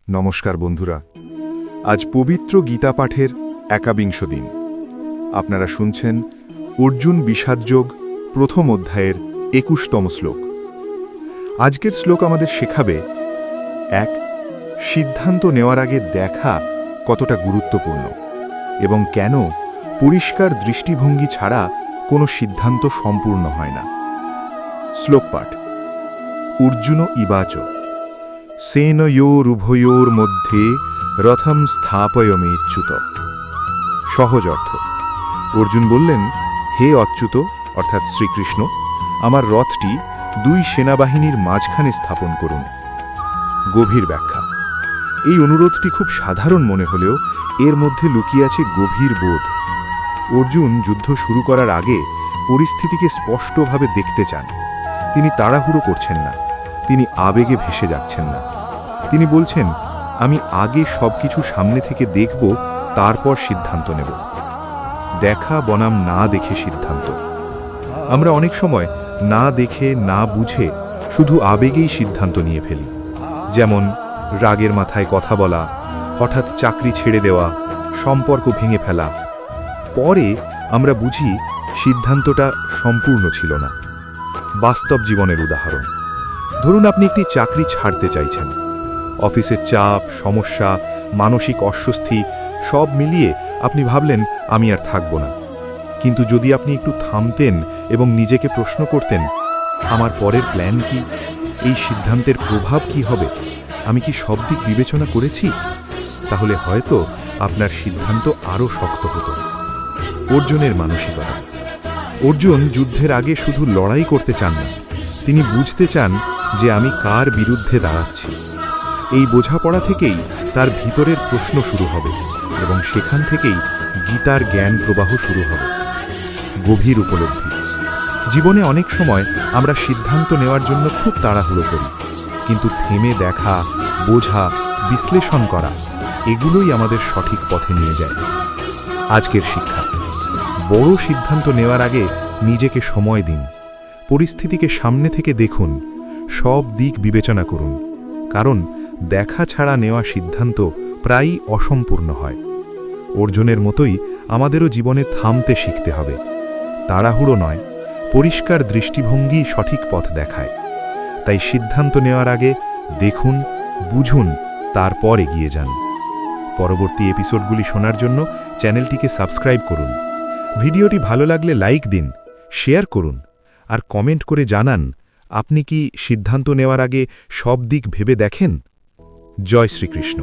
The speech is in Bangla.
নমস্কার বন্ধুরা, আজ পবিত্র গীতা পাঠের ১বিংশ দিন। আপনারা শুনছেন অর্জুন বিষাদযোগ প্রথম অধ্যায়ের ২১তম শ্লোক। আজকের শ্লোক আমাদের শেখাবে ১. সিদ্ধান্ত নেওয়ার আগে দেখা কতটা গুরুত্বপূর্ণ এবং কেন পরিষ্কার দৃষ্টিভঙ্গি ছাড়া কোনো সিদ্ধান্ত সম্পূর্ণ হয় না। শ্লোক পাঠ। অর্জুন ইবাচ সেনয়োরুভয়োর মধ্যে রথম স্থাপয়মেচ্যুত। সহজ অর্থ। অর্জুন বললেন, হে অচ্যুত অর্থাৎ শ্রীকৃষ্ণ, আমার রথটি দুই সেনাবাহিনীর মাঝখানে স্থাপন করুন। গভীর ব্যাখ্যা। এই অনুরোধটি খুব সাধারণ মনে হলেও এর মধ্যে লুকিয়ে আছে গভীর বোধ। অর্জুন যুদ্ধ শুরু করার আগে পরিস্থিতিকে স্পষ্টভাবে দেখতে চান। তিনি তাড়াহুড়ো করছেন না, তিনি আবেগে ভেসে যাচ্ছেন না। তিনি বলছেন, আমি আগে সবকিছু সামনে থেকে দেখব, তারপর সিদ্ধান্ত নেব। দেখা বনাম না দেখে সিদ্ধান্ত। আমরা অনেক সময় না দেখে না বুঝে শুধু আবেগেই সিদ্ধান্ত নিয়ে ফেলি। যেমন রাগের মাথায় কথা বলা, হঠাৎ চাকরি ছেড়ে দেওয়া, সম্পর্ক ভেঙে ফেলা। পরে আমরা বুঝি সিদ্ধান্তটা সম্পূর্ণ ছিল না। বাস্তব জীবনের উদাহরণ। ধরুন আপনি একটি চাকরি ছাড়তে চাইছেন। অফিসের চাপ, সমস্যা, মানসিক অস্বস্তি সব মিলিয়ে আপনি ভাবলেন, আমি আর থাকব না। কিন্তু যদি আপনি একটু থামতেন এবং নিজেকে প্রশ্ন করতেন, আমার পরের প্ল্যান কি, এই সিদ্ধান্তের প্রভাব কি হবে, আমি কি সব দিক বিবেচনা করেছি, তাহলে হয়তো আপনার সিদ্ধান্ত আরও শক্ত হতো। অর্জুনের মানসিকতা। অর্জুন যুদ্ধের আগে শুধু লড়াই করতে চান না, তিনি বুঝতে চান যে আমি কার বিরুদ্ধে দাঁড়াচ্ছি। এই বোঝাপড়া থেকেই তার ভিতরের প্রশ্ন শুরু হবে এবং সেখান থেকেই গীতার জ্ঞান প্রবাহ শুরু হবে। গভীর উপলব্ধি। জীবনে অনেক সময় আমরা সিদ্ধান্ত নেওয়ার জন্য খুব তাড়াহুড়ো করি, কিন্তু থেমে দেখা, বোঝা, বিশ্লেষণ করা, এগুলোই আমাদের সঠিক পথে নিয়ে যায়। আজকের শিক্ষা। বড় সিদ্ধান্ত নেওয়ার আগে নিজেকে সময় দিন। পরিস্থিতিকে সামনে থেকে দেখুন, সব দিক বিবেচনা করুন, কারণ দেখা ছাড়া নেওয়া সিদ্ধান্ত প্রায়ই অসম্পূর্ণ হয়। অর্জুনের মতোই আমাদেরও জীবনে থামতে শিখতে হবে। তাড়াহুড়ো নয়, পরিষ্কার দৃষ্টিভঙ্গি সঠিক পথ দেখায়। তাই সিদ্ধান্ত নেওয়ার আগে দেখুন, বুঝুন, তারপর এগিয়ে যান। পরবর্তী এপিসোডগুলি শোনার জন্য চ্যানেলটিকে সাবস্ক্রাইব করুন। ভিডিওটি ভালো লাগলে লাইক দিন, শেয়ার করুন আর কমেন্ট করে জানান, আপনি কি সিদ্ধান্ত নেওয়ার আগে সব দিক ভেবে দেখেন? জয় শ্রীকৃষ্ণ।